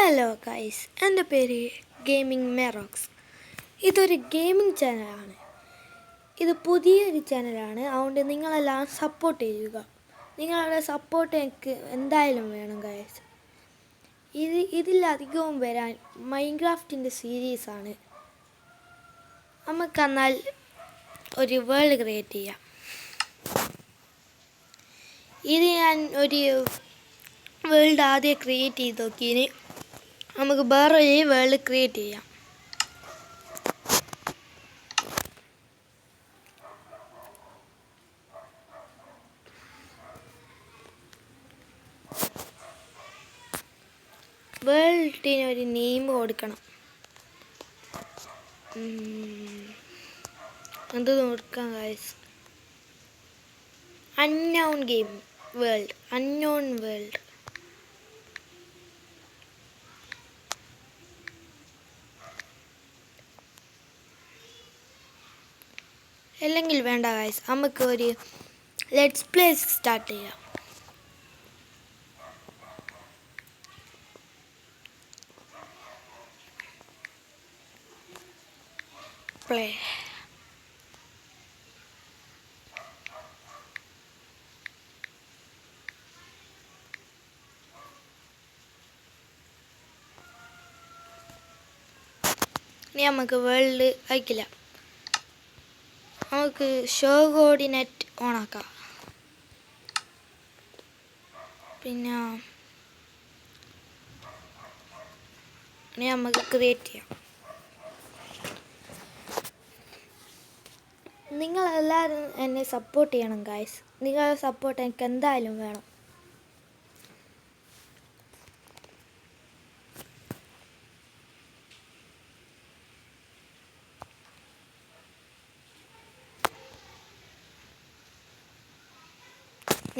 Hello guys, എൻ്റെ പേര് gaming മെറോക്സ്. ഇതൊരു ഗെയിമിംഗ് ചാനലാണ്. ഇത് പുതിയൊരു ചാനലാണ്. അതുകൊണ്ട് നിങ്ങളെല്ലാം സപ്പോർട്ട് ചെയ്യുക. നിങ്ങളുടെ സപ്പോർട്ട് എനിക്ക് എന്തായാലും വേണം ഗൈസ്. ഇതിലധികവും വരാൻ മൈൻക്രാഫ്റ്റിൻ്റെ സീരീസാണ്. നമുക്കെന്നാൽ ഒരു വേൾഡ് ക്രിയേറ്റ് ചെയ്യാം. ഇത് ഞാൻ ഒരു വേൾഡ് ആദ്യം ക്രിയേറ്റ് ചെയ്ത് നോക്കിയതിന് നമുക്ക് വേറൊരു വേൾഡ് ക്രിയേറ്റ് ചെയ്യാം. വേൾഡിന് ഒരു നെയിം കൊടുക്കണം. എന്ത് കൊടുക്കാം guys? Unknown game world, unknown world. അല്ലെങ്കിൽ വേണ്ട ഗൈസ്, നമുക്ക് ഒരു ലെറ്റ്സ് പ്ലേ സ്റ്റാർട്ട് ചെയ്യാം. പ്ലേ. ഇനി നമുക്ക് വേൾഡ് അയക്കില്ല. നമുക്ക് ഷോ കോർഡിനേറ്റ് ഓണാക്കാം. പിന്നെ ഇനി നമുക്ക് ക്രിയേറ്റ് ചെയ്യാം. നിങ്ങളെല്ലാവരും എന്നെ സപ്പോർട്ട് ചെയ്യണം ഗൈസ്. നിങ്ങളുടെ സപ്പോർട്ട് എനിക്ക് എന്തായാലും വേണം.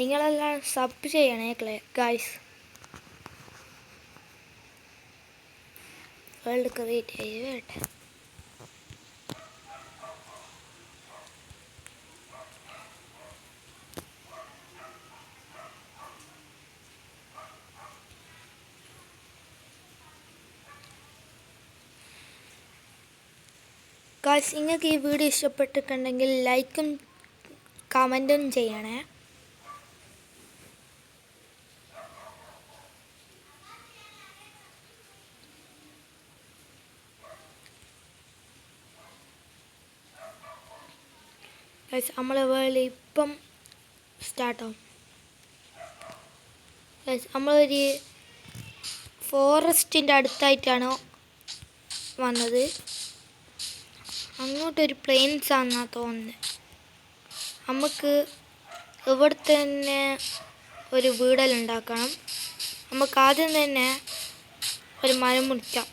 നിങ്ങളെല്ലാം സബ് ചെയ്യണേ ഗൈസ്. വേൾഡ് ക്രിയേറ്റ് ചെയ്യട്ടെ. ഗൈസ്, നിങ്ങൾക്ക് ഈ വീഡിയോ ഇഷ്ടപ്പെട്ടിട്ടുണ്ടെങ്കിൽ ലൈക്കും കമൻറ്റും ചെയ്യണേ. ഗൈസ്, നമ്മളെ വേൾഡ് ഇപ്പം സ്റ്റാർട്ടാവും. ഗൈസ്, നമ്മളൊരു ഫോറസ്റ്റിൻ്റെ അടുത്തായിട്ടാണ് വന്നത്. അങ്ങോട്ടൊരു പ്ലെയിൻസ് ആണെന്നാണ് തോന്നുന്നത്. നമുക്ക് ഇവിടെ തന്നെ ഒരു വീടെല്ലാം ഉണ്ടാക്കണം. നമുക്ക് ആദ്യം തന്നെ ഒരു മരം മുറിക്കാം.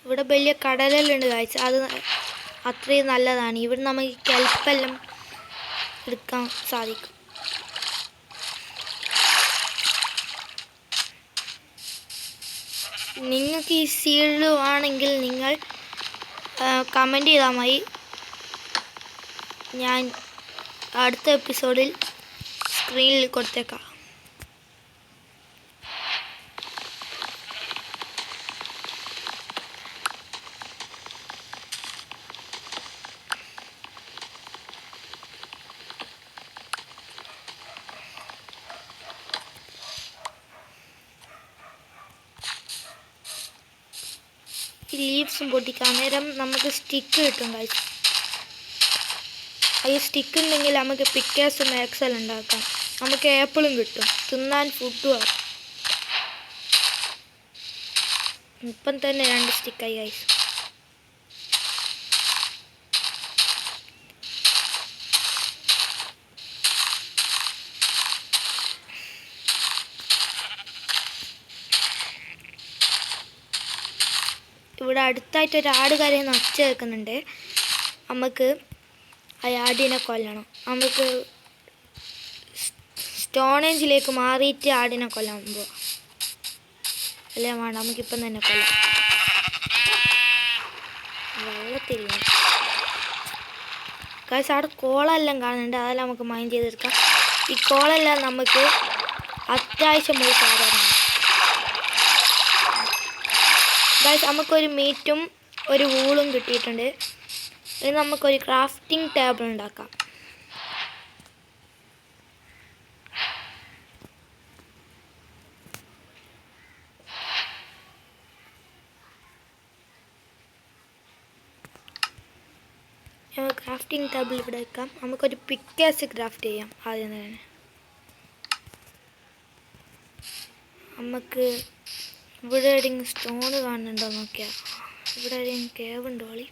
ഇവിടെ വലിയ കടലെല്ലാം ഉണ്ട് ഗൈസ്. അത് അത്രയും നല്ലതാണ്. ഇവിടെ നമുക്ക് കെൽപ്പെല്ലാം എടുക്കാൻ സാധിക്കും. നിങ്ങൾക്ക് ഈ സീഡ് ആണെങ്കിൽ നിങ്ങൾ കമൻറ്റ് ചെയ്താൽ മതി. ഞാൻ അടുത്ത എപ്പിസോഡിൽ സ്ക്രീനിൽ കൊടുത്തേക്കാം. ഈ ലീവ്സും പൊട്ടിക്കാൻ നേരം നമുക്ക് സ്റ്റിക്ക് കിട്ടും ഗൈസ്. ഈ സ്റ്റിക്ക് ഉണ്ടെങ്കിൽ നമുക്ക് പിക്കേഴ്സും മാക്സെല്ലാം ഉണ്ടാക്കാം. നമുക്ക് ആപ്പിളും കിട്ടും, തിന്നാൻ ഫുഡും ആവും. ഇപ്പം തന്നെ 2 സ്റ്റിക്കായി ഗൈസ്. ഇവിടെ അടുത്തായിട്ട് ഒരു ആട് കരയുന്ന ഒച്ച കേൾക്കുന്നുണ്ട്. നമുക്ക് ആ ആടിനെ കൊല്ലണം. നമുക്ക് സ്റ്റോണേജിലേക്ക് മാറിയിട്ട് ആടിനെ കൊല്ലാൻ പോവാം. അല്ലേ വേണ്ട, നമുക്കിപ്പം തന്നെ കൊല്ലാം. വെള്ളത്തില്ല ഗൈസ്. അവിടെ കോളെല്ലാം കാണുന്നുണ്ട്, അതെല്ലാം നമുക്ക് മൈൻഡ് ചെയ്തെടുക്കാം. ഈ കോളെല്ലാം നമുക്ക് അത്യാവശ്യമുള്ള സാധനമാണ്. ഗൈസ് നമുക്കൊരു മീറ്റും ഒരു വൂളും കിട്ടിയിട്ടുണ്ട്. ഇനി നമുക്കൊരു ക്രാഫ്റ്റിംഗ് ടേബിൾ ഉണ്ടാക്കാം. ക്രാഫ്റ്റിംഗ് ടേബിൾ ഇവിടെ വെക്കാം. നമുക്കൊരു പിക്കാക്സ് ക്രാഫ്റ്റ് ചെയ്യാം. ആദ്യം തന്നെ നമുക്ക് ഇവിടെ എവിടെയെങ്കിലും സ്റ്റോണ് കാണുന്നുണ്ടോ നോക്കിയാൽ. ഇവിടെ എവിടെയെങ്കിലും കേവ് ഉണ്ടോ കളി?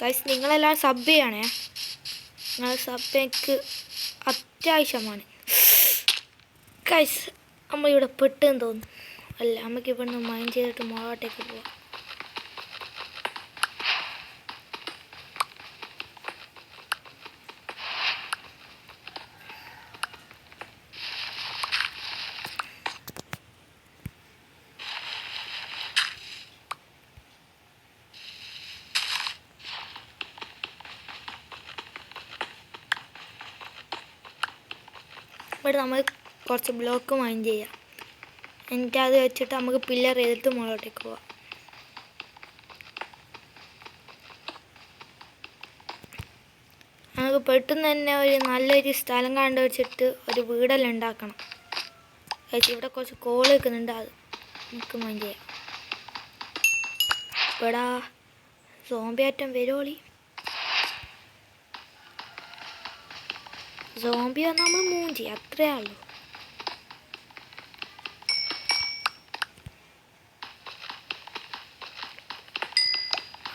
ഗൈസ് നിങ്ങളെല്ലാം സബ് ചെയ്യണേ. നിങ്ങൾ സബ് എനിക്ക് അത്യാവശ്യമാണ്. ഗൈസ് നമ്മളിവിടെ പെട്ടെന്ന് തോന്നുന്നു. അല്ല, നമുക്ക് ഇവിടുന്ന് മൈൻഡ് ചെയ്തിട്ട് മുകളോട്ടേക്ക് പോവാം. ഇവിടെ നമ്മൾ കുറച്ച് ബ്ലോക്ക് മൈൻഡ് ചെയ്യാം. എന്നിട്ട് അത് വെച്ചിട്ട് നമുക്ക് പില്ലർ ചെയ്തിട്ട് മുകളോട്ടേക്ക് പോവാം. നമുക്ക് പെട്ടെന്ന് തന്നെ ഒരു നല്ലൊരു സ്ഥലം കണ്ടു വെച്ചിട്ട് ഒരു വീടെല്ലാം ഉണ്ടാക്കണം. ഇവിടെ കുറച്ച് കോൾ വെക്കുന്നുണ്ട്, അത് നമുക്ക് മൈൻഡ് ചെയ്യാം. ഇവിടെ സോംബിയാറ്റം വരുവോളി. സോംബി വന്നാൽ നമ്മൾ മൂഞ്ചി, അത്രേ ഉള്ളൂ.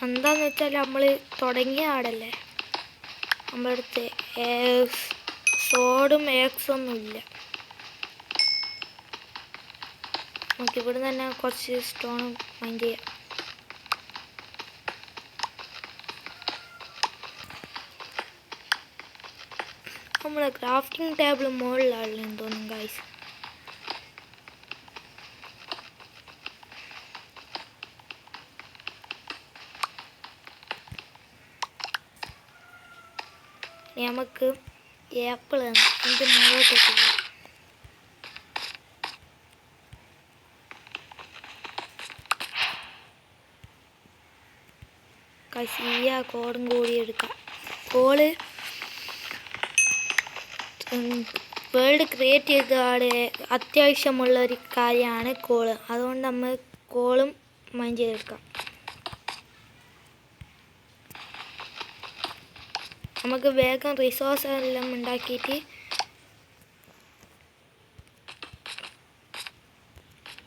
എന്താന്ന് വെച്ചാൽ നമ്മൾ തുടങ്ങിയ ആടല്ലേ, നമ്മുടെ അടുത്ത് സോഡും ഏക്സൊന്നും ഇല്ല. നമുക്ക് ഇവിടെ തന്നെ കുറച്ച് സ്റ്റോൺ മൈൻഡ് ചെയ്യാം. നമ്മളെ ക്രാഫ്റ്റിംഗ് ടേബിൾ മുകളിലാണെന്ന് തോന്നും ഗൈസ്. നമുക്ക് ആപ്പിൾ എൻ്റെ മുകളിലോട്ടേക്ക് പോകാം. കസിയ കോടും കൂടി എടുക്കാം. കോള് വേൾഡ് ക്രിയേറ്റ് ചെയ്ത ആടെ അത്യാവശ്യമുള്ളൊരു കാര്യമാണ് കോള്. അതുകൊണ്ട് നമ്മൾ കോളും മൈൻഡ് ചെയ്തെടുക്കാം. നമുക്ക് വേഗം റിസോഴ്സ് എല്ലാം ഉണ്ടാക്കിയിട്ട്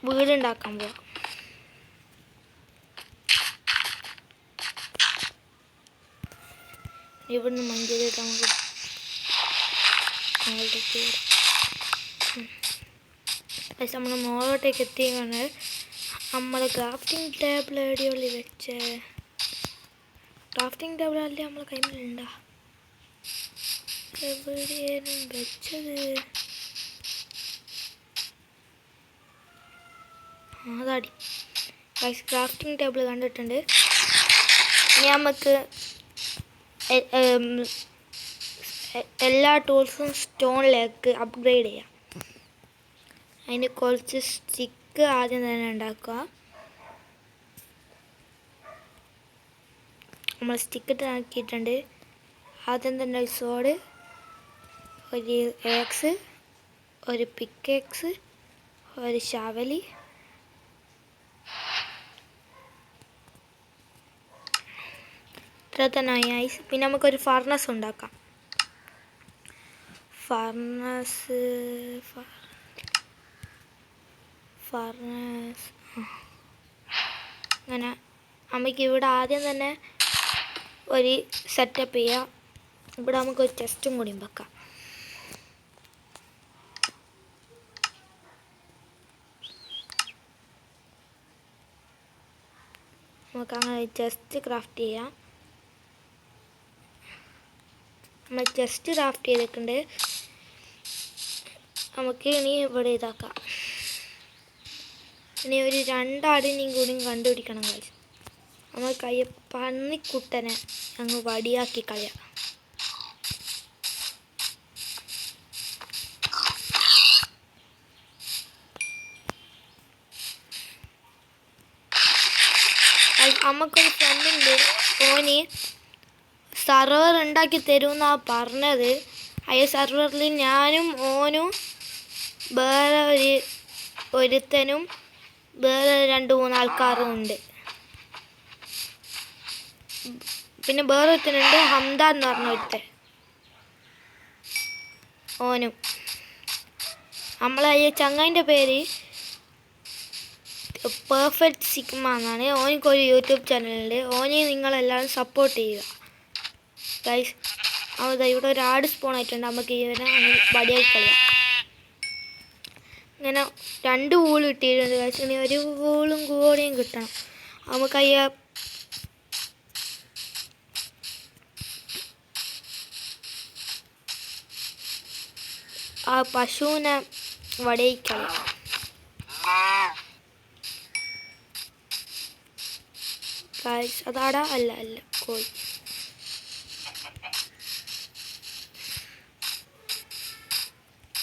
വീടുണ്ടാക്കാൻ പോവാം. ഇവിടുന്ന് മൈൻഡ് ചെയ്തിട്ട് നമുക്ക് നമ്മൾ മുകളിലോട്ടേക്ക് എത്തിയാണ്. നമ്മൾ ക്രാഫ്റ്റിംഗ് ടേബിൾ എവിടെയുള്ളി വെച്ച് ക്രാഫ്റ്റിംഗ് ടേബിൾ അല്ലേ നമ്മളെ കൈമിലുണ്ടാ, എവിടെയാണ് വെച്ചത്? അതാടി ക്രാഫ്റ്റിംഗ് ടേബിൾ കണ്ടിട്ടുണ്ട്. ഇനി നമുക്ക് എല്ലാ ടൂൾസും സ്റ്റോണിലേക്ക് അപ്ഗ്രേഡ് ചെയ്യാം. അതിന് കുറച്ച് സ്റ്റിക്ക് ആദ്യം തന്നെ ഉണ്ടാക്കുക. നമ്മൾ സ്റ്റിക്കിട്ട് ആക്കിയിട്ടുണ്ട്. ആദ്യം തന്നെ ഒരു സോഡ്, ഒരു ഏക്സ്, ഒരു പിക്കേക്സ്, ഒരു ശവലി, ഇത്ര തന്നെ ഐസ്. പിന്നെ നമുക്കൊരു ഫർണസ് ഉണ്ടാക്കാം. ഫർണസ് അങ്ങനെ നമുക്ക് ഇവിടെ ആദ്യം തന്നെ ഒരു സെറ്റപ്പ് ചെയ്യാം. ഇവിടെ നമുക്കൊരു ചെസ്റ്റും കൂടി വെക്കാം. നമുക്ക് അങ്ങനെ ചെസ്റ്റ് ക്രാഫ്റ്റ് ചെയ്യാം. നമ്മൾ ചെസ്റ്റ് ക്രാഫ്റ്റ് ചെയ്തിട്ടുണ്ട്. നമുക്ക് ഇനി ഇവിടെ ഇതാക്കാം. ഇനി ഒരു 2 ആടിനെയും കൂടിയും കണ്ടുപിടിക്കണം കഴിച്ചു. നമ്മൾ കയ്യെ പന്നിക്കുട്ടനെ അങ്ങ് വടിയാക്കി കളയാം. നമുക്കൊരു ഫ്രണ്ടുണ്ട്, ഓന് സർവർ ഉണ്ടാക്കി തരുമെന്നാണ് പറഞ്ഞത്. അയ്യ സർവറിൽ ഞാനും ഓനും വേറെ ഒരുത്തനും വേറെ 2-3 ആൾക്കാരും ഉണ്ട്. പിന്നെ വേറെ ഒരുത്തനുണ്ട്, ഹംദ എന്ന് പറഞ്ഞ ഒരുത്തൻ, ഓനും. നമ്മളെ ചങ്ങായിൻ്റെ പേര് പെർഫെക്റ്റ് സിഗ്മ എന്നാണ്. ഓനിക്കൊരു യൂട്യൂബ് ചാനലുണ്ട്. ഓനെ നിങ്ങളെല്ലാവരും സപ്പോർട്ട് ചെയ്യുക ഗൈസ്. അവിടെ ഇവിടെ ഒരു ആട് സ്പോൺ ആയിട്ടുണ്ട്. നമുക്ക് ഇവനെ വടിയായി കളയാം. ഇങ്ങനെ 2 വൂൾ കിട്ടിയിട്ടുണ്ട് ഗൈസ്. ഇനി ഒരു വൂളും കൂടെയും കിട്ടണം. നമുക്ക് ആ പശുവിനെ വടിയായി കളയാം. ഗൈസ് അതാടാ, അല്ല കോഴി.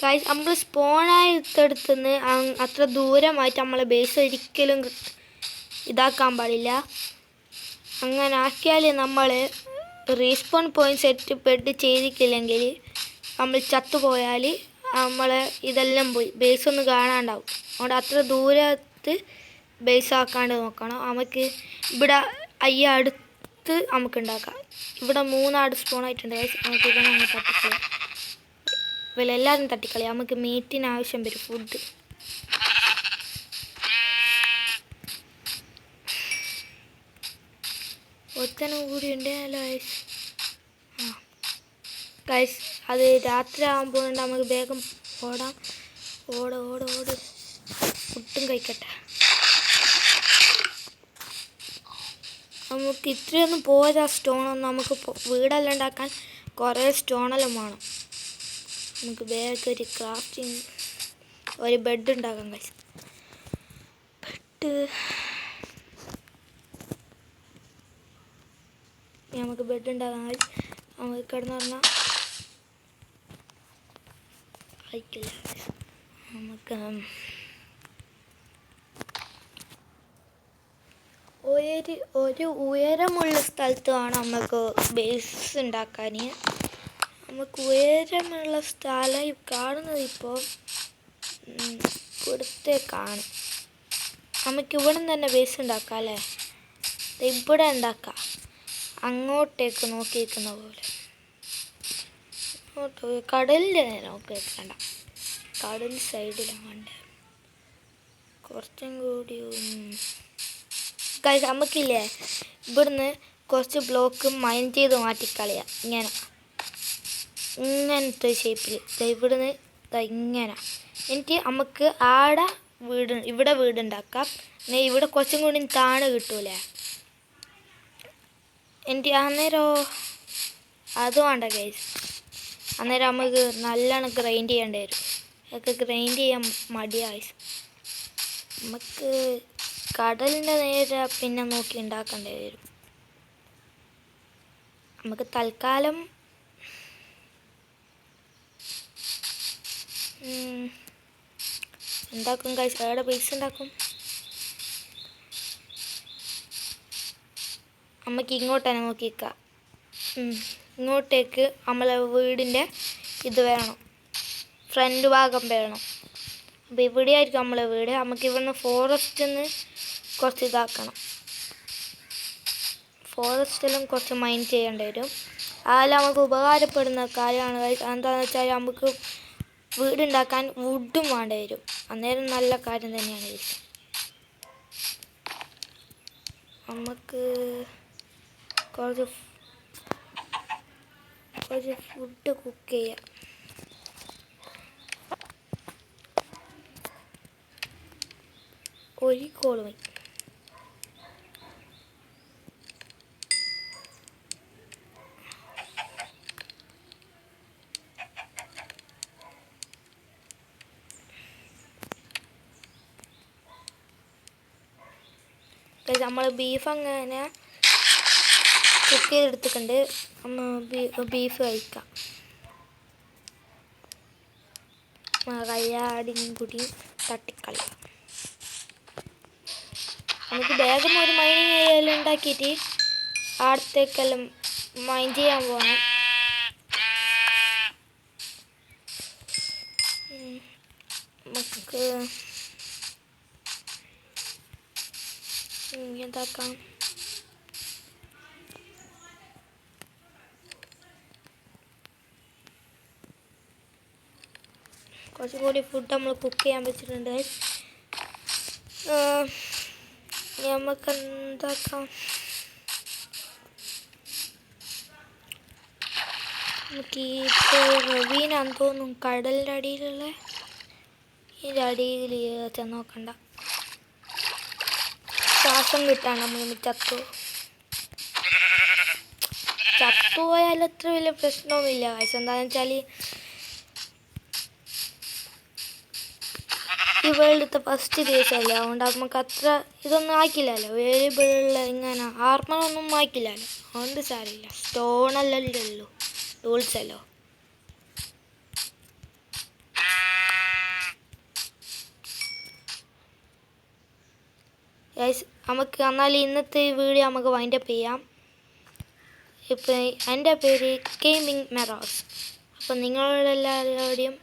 ഗൈസ് നമ്മൾ സ്പോണായിട്ടെടുത്തുനിന്ന് അത്ര ദൂരമായിട്ട് നമ്മളെ ബേസ് ഒരിക്കലും ഇതാക്കാൻ പാടില്ല. അങ്ങനെ ആക്കിയാൽ നമ്മൾ റീസ്പോൺ പോയിന്റ് സെറ്റ് ചെയ്തിട്ടില്ലെങ്കിൽ നമ്മൾ ചത്തുപോയാൽ നമ്മളെ ഇതെല്ലാം പോയി, ബേസ് ഒന്ന് കാണാണ്ടാവും. അതുകൊണ്ട് അത്ര ദൂരത്ത് ബേസ് ആക്കാണ്ട് നോക്കണം. നമുക്ക് ഇവിടെ അടുത്ത് നമുക്ക് ഉണ്ടാക്കാം. ഇവിടെ 3 ആട് സ്പോൺ ആയിട്ടുണ്ട് ഗൈസ്. നമുക്ക് ഇവനെ അങ്ങ് തട്ടിക്കളയാം. ഇവരെല്ലാവരും തട്ടിക്കളയാം. നമുക്ക് മീറ്റിന് ആവശ്യം വരും, ഫുഡ്. ഒരുത്തനും കൂടി ഉണ്ടല്ലോ ഗൈസ്. ഗൈസ് അത് രാത്രി ആകുമ്പോൾ നമുക്ക് വേഗം ഓടാം. ഓട് ഫുഡും കഴിക്കട്ടെ. നമുക്ക് ഇത്രയൊന്നും പോരാ സ്റ്റോണൊന്നും. നമുക്ക് വീടെല്ലാം ഉണ്ടാക്കാൻ കുറേ സ്റ്റോണെല്ലാം വേണം. നമുക്ക് വേഗം ഒരു ക്രാഫ്റ്റിംഗ് ഒരു ബെഡ് ഉണ്ടാക്കാം ഗൈസ്. നമുക്ക് ബെഡ് ഉണ്ടാക്കാം ഗൈസ്. നമുക്ക് കിടന്ന് പറഞ്ഞാൽ അയക്കില്ല. നമുക്ക് ഒരു ഉയരമുള്ള സ്ഥലത്ത് വേണം നമുക്ക് ബേസ് ഉണ്ടാക്കാൻ. നമുക്ക് ഉയരമുള്ള സ്ഥലം കാണുന്നത് ഇപ്പോൾ ഇവിടുത്തേക്കാണ്. നമുക്ക് ഇവിടെ നിന്ന് തന്നെ ബേസ് ഉണ്ടാക്കാം അല്ലേ. ഇവിടെ ഉണ്ടാക്കാം, അങ്ങോട്ടേക്ക് നോക്കിയിരിക്കുന്ന പോലെ. കടലിൻ്റെ നോക്കി വെക്കണ്ട, കടൽ സൈഡിലാണ് വേണ്ടത്. കുറച്ചും കൂടി നമുക്കില്ലേ ഇവിടുന്ന് കുറച്ച് ബ്ലോക്ക് മൈൻ ചെയ്ത് മാറ്റിക്കളയാം. ഇങ്ങനത്തെ ഷേപ്പിൽ ഇവിടുന്ന് ഇങ്ങനെ. എന്നിട്ട് നമുക്ക് ഇവിടെ വീടുണ്ടാക്കാം. ഇവിടെ കുറച്ചും കൂടി താണ് കിട്ടൂലേ. എന്നിട്ട് അന്നേരം അത് വേണ്ട ഗൈസ്. അന്നേരം നമുക്ക് നല്ലോണം ഗ്രൈൻഡ് ചെയ്യേണ്ടി വരും. അതൊക്കെ ഗ്രൈൻഡ് ചെയ്യാൻ മടിയായി. നമുക്ക് കടലിൻ്റെ നേരെ പിന്നെ നോക്കി ഉണ്ടാക്കേണ്ടി വരും. നമുക്ക് തൽക്കാലം ഉണ്ടാക്കും ഗൈസ്. എവിടെ ബേസ് ഉണ്ടാക്കും? നമുക്ക് ഇങ്ങോട്ട് തന്നെ നോക്കിക്കാം. ഇങ്ങോട്ടേക്ക് നമ്മളെ വീടിൻ്റെ ഇത് വേണം, ഫ്രണ്ട് ഭാഗം വേണം. അപ്പോൾ ഇവിടെയായിരിക്കും നമ്മളെ വീട്. നമുക്ക് ഇവിടുന്ന് ഫോറസ്റ്റിൽ നിന്ന് കുറച്ച് ഇതാക്കണം. ഫോറസ്റ്റിലും കുറച്ച് മൈൻ ചെയ്യേണ്ടി വരും. അതെല്ലാം നമുക്ക് ഉപകാരപ്പെടുന്ന കാര്യമാണ്. എന്താണെന്ന് വെച്ചാൽ നമുക്ക് വീടുണ്ടാക്കാൻ വുഡും വേണ്ടി വരും. അന്നേരം നല്ല കാര്യം തന്നെയാണ് ഇത്. നമുക്ക് കുറച്ച് ഫുഡ് കുക്ക് ചെയ്യാം. ഒരു കോൾ മതി. നമ്മൾ ബീഫ് അങ്ങനെ കുക്ക് ചെയ്തെടുത്തിട്ടുണ്ട്. ബീഫ് കഴിക്കാം. കയ്യാടിനും കൂടി തട്ടിക്കളയാം. നമുക്ക് വേഗം ഒരു മൈനിങ് ഏരിയ ഉണ്ടാക്കിയിട്ട് അടുത്തേക്കെല്ലാം മൈൻ ചെയ്യാൻ പോകണം. നമുക്ക് എന്താക്കാം, കുറച്ചും കൂടി ഫുഡ് നമ്മൾ കുക്ക് ചെയ്യാൻ വെച്ചിട്ടുണ്ട്. നമുക്ക് എന്താക്കാം, നമുക്ക് ഇപ്പോൾ റവീനാന്ന് തോന്നും കടലിൻ്റെ അടിയിലുള്ള. ഇതിൻ്റെ അടിയിൽ ചെന്ന് നോക്കണ്ട, ശ്വാസം കിട്ടാണ് നമ്മൾ ചത്തുപോയാൽ അത്ര വലിയ പ്രശ്നവുമില്ല. കാശ് എന്താണെന്ന് വെച്ചാൽ ഈ വേൾഡത്തെ ഫസ്റ്റ് ദിവസമല്ലേ, അതുകൊണ്ട് നമുക്ക് അത്ര ഇതൊന്നും ആക്കില്ലല്ലോ, വേരിയബിളുള്ള ഇങ്ങനെ ആർമറൊന്നും ആക്കില്ലല്ലോ, അതുകൊണ്ട് സാരില്ല. സ്റ്റോണല്ലല്ലോ ഉള്ളൂ, ടൂൾസ് അല്ലോ. നമുക്ക് എന്നാൽ ഇന്നത്തെ വീഡിയോ നമുക്ക് വൈൻഡപ്പ് ചെയ്യാം. ഇപ്പം എൻ്റെ പേര് ഗെയിമിംഗ് മെറോക്സ്. അപ്പം നിങ്ങളോടെല്ലാവരുടെയും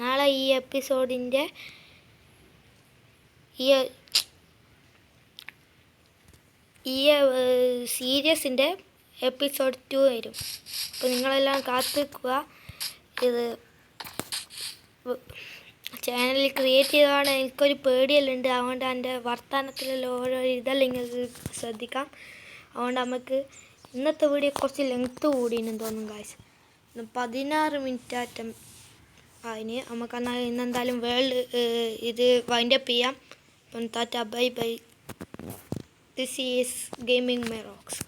നാളെ ഈ എപ്പിസോഡിൻ്റെ ഈ സീരീസിൻ്റെ എപ്പിസോഡ് 2 വരും. അപ്പോൾ നിങ്ങളെല്ലാം കാത്തിരിക്കുക. ഇത് ചാനൽ ക്രിയേറ്റ് ചെയ്തതാണ്, എനിക്കൊരു പേടിയെല്ലാം ഉണ്ട്, അതുകൊണ്ട് എൻ്റെ വർത്തമാനത്തിലുള്ള ഓരോ ഇതെല്ലാം നിങ്ങൾക്ക് ശ്രദ്ധിക്കാം. അതുകൊണ്ട് നമുക്ക് ഇന്നത്തെ വീഡിയോ കുറച്ച് ലെങ്ത്ത് കൂടിയെന്ന് തോന്നും ഗായ്സ്. 16 മിനിറ്റ് അതിന് നമുക്ക് എന്നാൽ ഇന്നെന്തായാലും ഇത് വൈൻഡപ്പ് ചെയ്യാം. അപ്പം tata bye bye. This is gaming മെറോക്സ്.